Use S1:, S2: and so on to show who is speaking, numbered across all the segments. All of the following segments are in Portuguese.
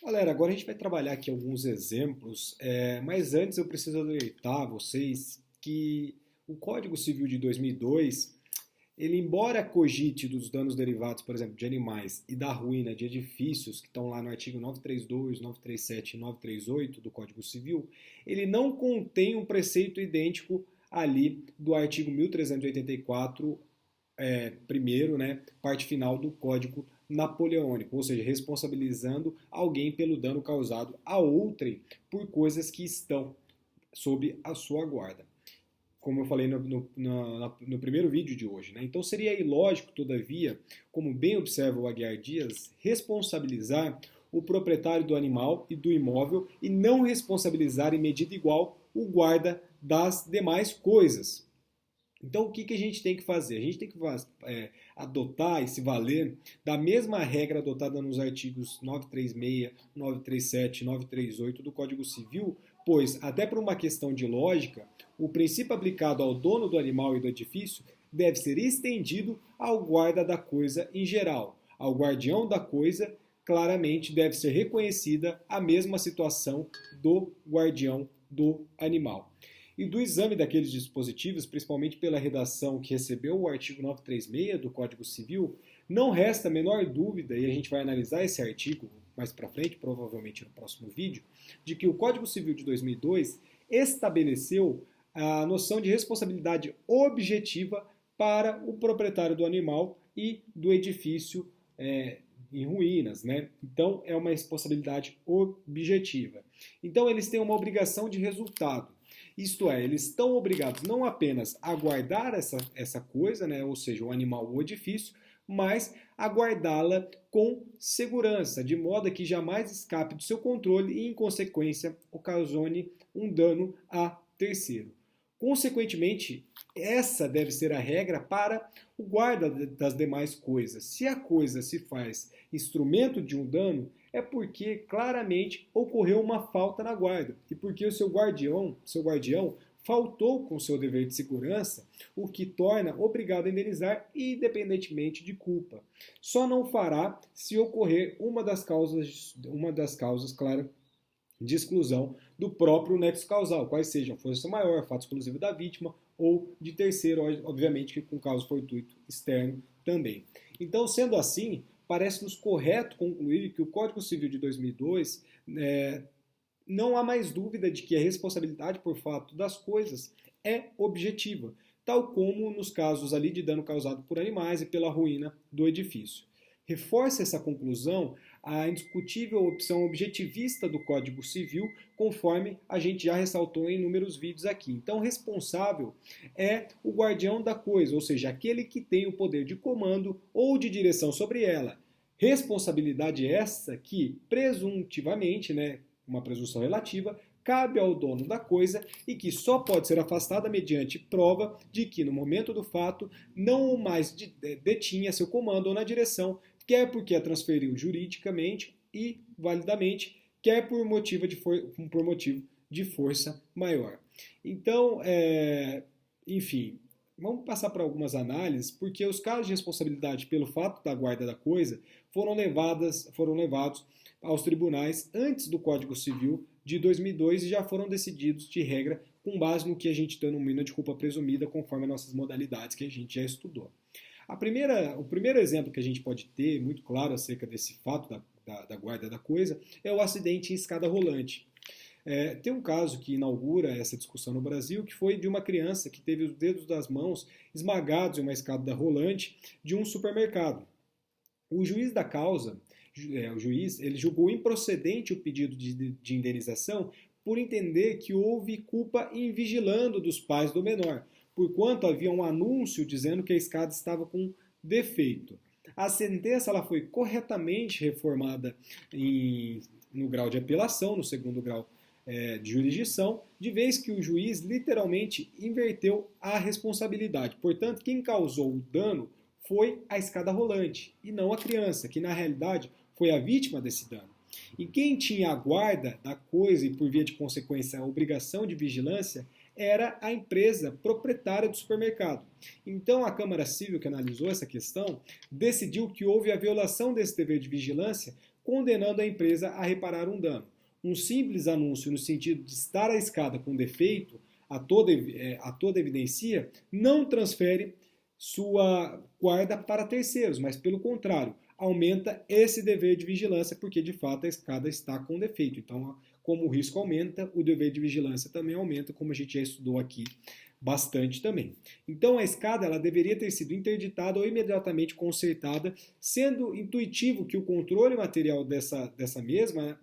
S1: Galera, agora a gente vai trabalhar aqui alguns exemplos, mas antes eu preciso alertar vocês que o Código Civil de 2002, ele embora cogite dos danos derivados, por exemplo, de animais e da ruína de edifícios, que estão lá no artigo 932, 937 e 938 do Código Civil, ele não contém um preceito idêntico ali do artigo 1384 primeiro, né, parte final do Código Napoleônico, ou seja, responsabilizando alguém pelo dano causado a outrem por coisas que estão sob a sua guarda, como eu falei no primeiro vídeo de hoje. Né? Então seria ilógico, todavia, como bem observa o Aguiar Dias, responsabilizar o proprietário do animal e do imóvel e não responsabilizar em medida igual o guarda das demais coisas. Então, o que a gente tem que fazer? A gente tem que adotar e se valer da mesma regra adotada nos artigos 936, 937 e 938 do Código Civil, pois, até por uma questão de lógica, o princípio aplicado ao dono do animal e do edifício deve ser estendido ao guarda da coisa em geral. Ao guardião da coisa, claramente deve ser reconhecida a mesma situação do guardião do animal. E do exame daqueles dispositivos, principalmente pela redação que recebeu o artigo 936 do Código Civil, não resta a menor dúvida, e a gente vai analisar esse artigo mais para frente, provavelmente no próximo vídeo, de que o Código Civil de 2002 estabeleceu a noção de responsabilidade objetiva para o proprietário do animal e do edifício em ruínas, né? Então é uma responsabilidade objetiva. Então eles têm uma obrigação de resultado. Isto é, eles estão obrigados não apenas a guardar essa coisa, né, ou seja, o animal ou o edifício, mas a guardá-la com segurança, de modo que jamais escape do seu controle e, em consequência, ocasione um dano a terceiro. Consequentemente, essa deve ser a regra para o guarda das demais coisas. Se a coisa se faz instrumento de um dano, é porque claramente ocorreu uma falta na guarda e porque o seu guardião faltou com o seu dever de segurança, o que torna obrigado a indenizar independentemente de culpa. Só não fará se ocorrer uma das causas, claro, de exclusão do próprio nexo causal, quais sejam força maior, fato exclusivo da vítima ou de terceiro, obviamente que com causa fortuito externo também. Então, sendo assim, parece-nos correto concluir que o Código Civil de 2002 não há mais dúvida de que a responsabilidade por fato das coisas é objetiva, tal como nos casos ali de dano causado por animais e pela ruína do edifício. Reforça essa conclusão a indiscutível opção objetivista do Código Civil, conforme a gente já ressaltou em inúmeros vídeos aqui. Então, responsável é o guardião da coisa, ou seja, aquele que tem o poder de comando ou de direção sobre ela. Responsabilidade essa que, presuntivamente, né, uma presunção relativa, cabe ao dono da coisa e que só pode ser afastada mediante prova de que, no momento do fato, não o mais detinha seu comando ou na direção, quer porque a transferiu juridicamente e validamente, quer por motivo de força maior. Então, enfim, vamos passar para algumas análises, porque os casos de responsabilidade pelo fato da guarda da coisa foram levados aos tribunais antes do Código Civil de 2002 e já foram decididos de regra com base no que a gente denomina de culpa presumida, conforme as nossas modalidades que a gente já estudou. O primeiro exemplo que a gente pode ter, muito claro acerca desse fato da guarda da coisa, é o acidente em escada rolante. Tem um caso que inaugura essa discussão no Brasil, que foi de uma criança que teve os dedos das mãos esmagados em uma escada rolante de um supermercado. O juiz da causa, ele julgou improcedente o pedido de indenização por entender que houve culpa invigilando dos pais do menor, porquanto havia um anúncio dizendo que a escada estava com defeito. A sentença ela foi corretamente reformada no grau de apelação, no segundo grau de jurisdição, de vez que o juiz literalmente inverteu a responsabilidade. Portanto, quem causou o dano foi a escada rolante e não a criança, que na realidade foi a vítima desse dano. E quem tinha a guarda da coisa e, por via de consequência, a obrigação de vigilância era a empresa proprietária do supermercado. Então, a Câmara Civil, que analisou essa questão, decidiu que houve a violação desse dever de vigilância condenando a empresa a reparar um dano. Um simples anúncio no sentido de estar a escada com defeito, a toda evidência, não transfere sua guarda para terceiros, mas pelo contrário, aumenta esse dever de vigilância, porque de fato a escada está com defeito. Então, como o risco aumenta, o dever de vigilância também aumenta, como a gente já estudou aqui bastante também. Então a escada ela deveria ter sido interditada ou imediatamente consertada, sendo intuitivo que o controle material da mesma,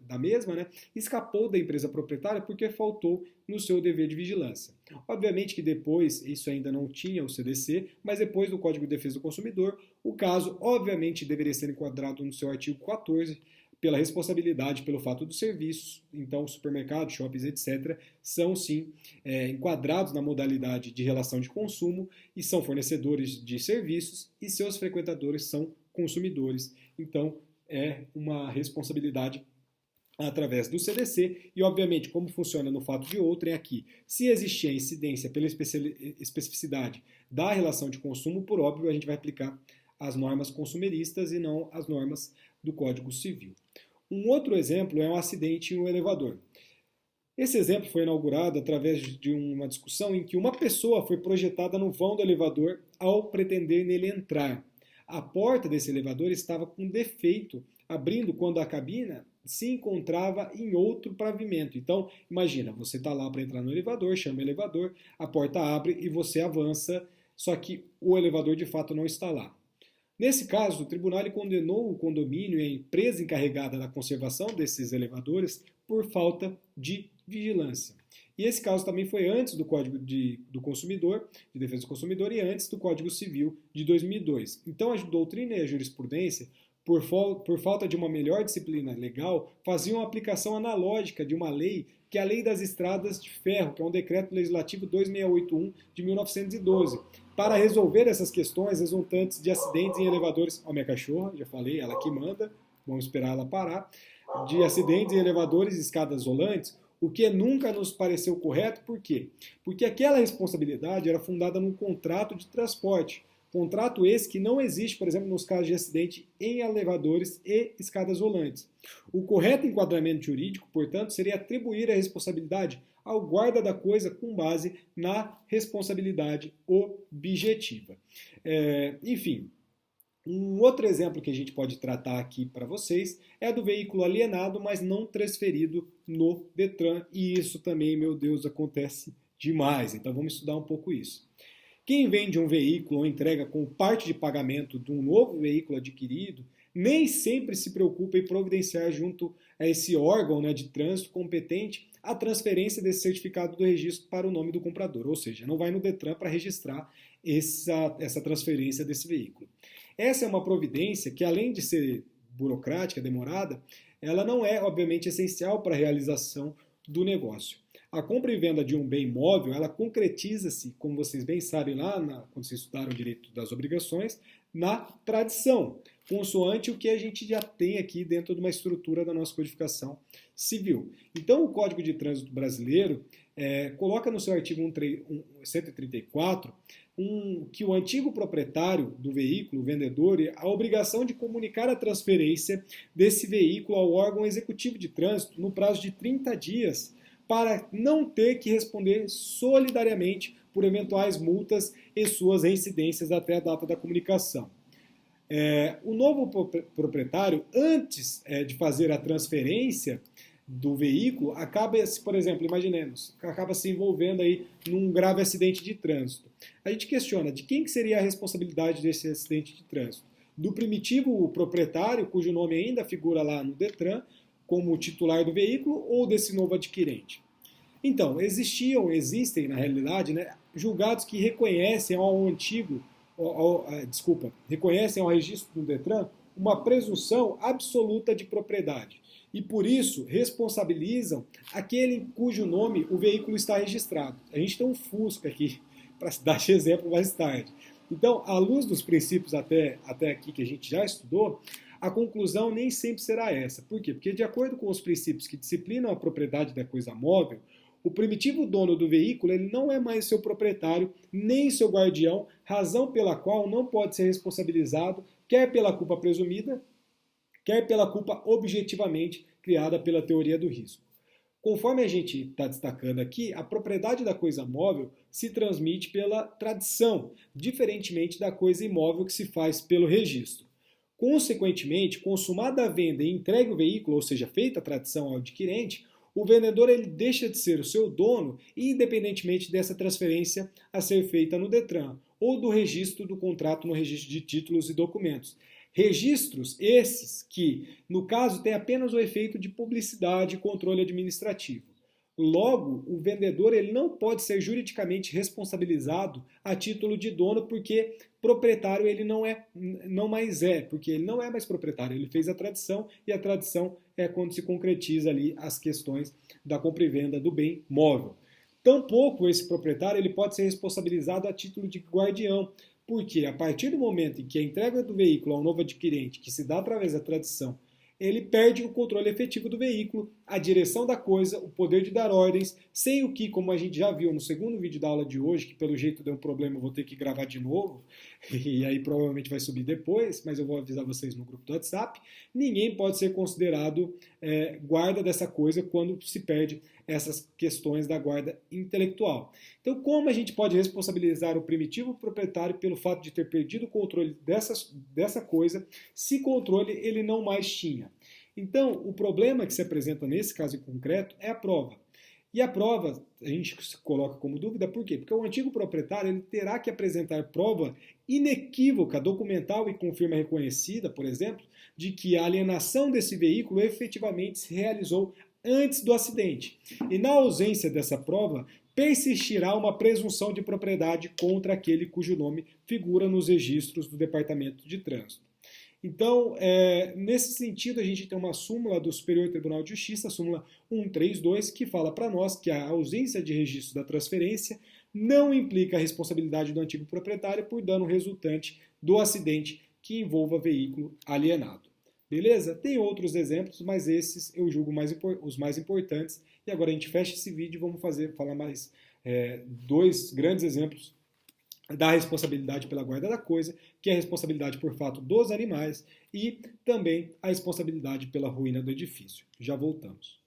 S1: né, escapou da empresa proprietária porque faltou no seu dever de vigilância. Obviamente que depois, isso ainda não tinha o CDC, mas depois do Código de Defesa do Consumidor, o caso obviamente deveria ser enquadrado no seu artigo 14, pela responsabilidade pelo fato dos serviços, então supermercados, shoppings, etc., são sim enquadrados na modalidade de relação de consumo e são fornecedores de serviços e seus frequentadores são consumidores. Então é uma responsabilidade através do CDC e, obviamente, como funciona no fato de outrem aqui, se existir a incidência pela especificidade da relação de consumo, por óbvio, a gente vai aplicar as normas consumeristas e não as normas do Código Civil. Um outro exemplo é um acidente em um elevador. Esse exemplo foi inaugurado através de uma discussão em que uma pessoa foi projetada no vão do elevador ao pretender nele entrar. A porta desse elevador estava com defeito, abrindo quando a cabina se encontrava em outro pavimento. Então, imagina, você está lá para entrar no elevador, chama o elevador, a porta abre e você avança, só que o elevador de fato não está lá. Nesse caso, o tribunal condenou o condomínio e a empresa encarregada da conservação desses elevadores por falta de vigilância. E esse caso também foi antes do Código do Consumidor, de Defesa do Consumidor, e antes do Código Civil de 2002. Então, a doutrina e a jurisprudência, por falta de uma melhor disciplina legal, faziam uma aplicação analógica de uma lei, que é a Lei das Estradas de Ferro, que é um decreto legislativo 2681 de 1912, para resolver essas questões resultantes de acidentes em elevadores. Ó, minha cachorra, já falei, ela que manda, vamos esperar ela parar. De acidentes em elevadores e escadas rolantes, o que nunca nos pareceu correto, por quê? Porque aquela responsabilidade era fundada num contrato de transporte. Contrato esse que não existe, por exemplo, nos casos de acidente em elevadores e escadas rolantes. O correto enquadramento jurídico, portanto, seria atribuir a responsabilidade ao guarda da coisa com base na responsabilidade objetiva. Enfim, um outro exemplo que a gente pode tratar aqui para vocês é do veículo alienado, mas não transferido no Detran, e isso também, meu Deus, acontece demais. Então vamos estudar um pouco isso. Quem vende um veículo ou entrega com parte de pagamento de um novo veículo adquirido, nem sempre se preocupa em providenciar junto a esse órgão, né, de trânsito competente a transferência desse certificado do registro para o nome do comprador, ou seja, não vai no Detran para registrar essa transferência desse veículo. Essa é uma providência que, além de ser burocrática, demorada, ela não é, obviamente, essencial para a realização do negócio. A compra e venda de um bem móvel, ela concretiza-se, como vocês bem sabem lá, quando vocês estudaram o direito das obrigações, na tradição, consoante o que a gente já tem aqui dentro de uma estrutura da nossa codificação civil. Então, o Código de Trânsito Brasileiro coloca no seu artigo 134 que o antigo proprietário do veículo, o vendedor, a obrigação de comunicar a transferência desse veículo ao órgão executivo de trânsito no prazo de 30 dias, para não ter que responder solidariamente por eventuais multas e suas reincidências até a data da comunicação. O novo proprietário, antes de fazer a transferência do veículo, acaba, por exemplo, imaginemos, acaba se envolvendo aí num grave acidente de trânsito. A gente questiona de quem que seria a responsabilidade desse acidente de trânsito? Do primitivo proprietário, cujo nome ainda figura lá no Detran, como titular do veículo, ou desse novo adquirente? Então, existem na realidade, né, julgados que reconhecem reconhecem ao registro do Detran uma presunção absoluta de propriedade e, por isso, responsabilizam aquele cujo nome o veículo está registrado. A gente tem um Fusca aqui, para dar esse exemplo mais tarde. Então, à luz dos princípios até aqui que a gente já estudou, a conclusão nem sempre será essa. Por quê? Porque, de acordo com os princípios que disciplinam a propriedade da coisa móvel, o primitivo dono do veículo ele não é mais seu proprietário, nem seu guardião, razão pela qual não pode ser responsabilizado, quer pela culpa presumida, quer pela culpa objetivamente criada pela teoria do risco. Conforme a gente está destacando aqui, a propriedade da coisa móvel se transmite pela tradição, diferentemente da coisa imóvel que se faz pelo registro. Consequentemente, consumada a venda e entregue o veículo, ou seja, feita a tradição ao adquirente, o vendedor ele deixa de ser o seu dono, independentemente dessa transferência a ser feita no Detran ou do registro do contrato no registro de títulos e documentos. Registros esses que, no caso, têm apenas o efeito de publicidade e controle administrativo. Logo, o vendedor ele não pode ser juridicamente responsabilizado a título de dono, porque proprietário ele não mais é, porque ele não é mais proprietário, ele fez a tradição e a tradição é quando se concretiza ali as questões da compra e venda do bem móvel. Tampouco esse proprietário ele pode ser responsabilizado a título de guardião, porque a partir do momento em que a entrega do veículo ao novo adquirente, que se dá através da tradição, ele perde o controle efetivo do veículo, a direção da coisa, o poder de dar ordens, sem o que, como a gente já viu no segundo vídeo da aula de hoje, que pelo jeito deu um problema, eu vou ter que gravar de novo, e aí provavelmente vai subir depois, mas eu vou avisar vocês no grupo do WhatsApp, ninguém pode ser considerado guarda dessa coisa quando se perde essas questões da guarda intelectual. Então, como a gente pode responsabilizar o primitivo proprietário pelo fato de ter perdido o controle dessa coisa, se controle ele não mais tinha? Então, o problema que se apresenta nesse caso em concreto é a prova. E a prova, a gente coloca como dúvida, por quê? Porque o antigo proprietário ele terá que apresentar prova inequívoca, documental e com firma reconhecida, por exemplo, de que a alienação desse veículo efetivamente se realizou antes do acidente. E na ausência dessa prova, persistirá uma presunção de propriedade contra aquele cujo nome figura nos registros do Departamento de Trânsito. Então, nesse sentido, a gente tem uma súmula do Superior Tribunal de Justiça, a súmula 132, que fala para nós que a ausência de registro da transferência não implica a responsabilidade do antigo proprietário por dano resultante do acidente que envolva veículo alienado. Beleza? Tem outros exemplos, mas esses eu julgo os mais importantes. E agora a gente fecha esse vídeo e vamos falar mais dois grandes exemplos da responsabilidade pela guarda da coisa, que é a responsabilidade por fato dos animais e também a responsabilidade pela ruína do edifício. Já voltamos.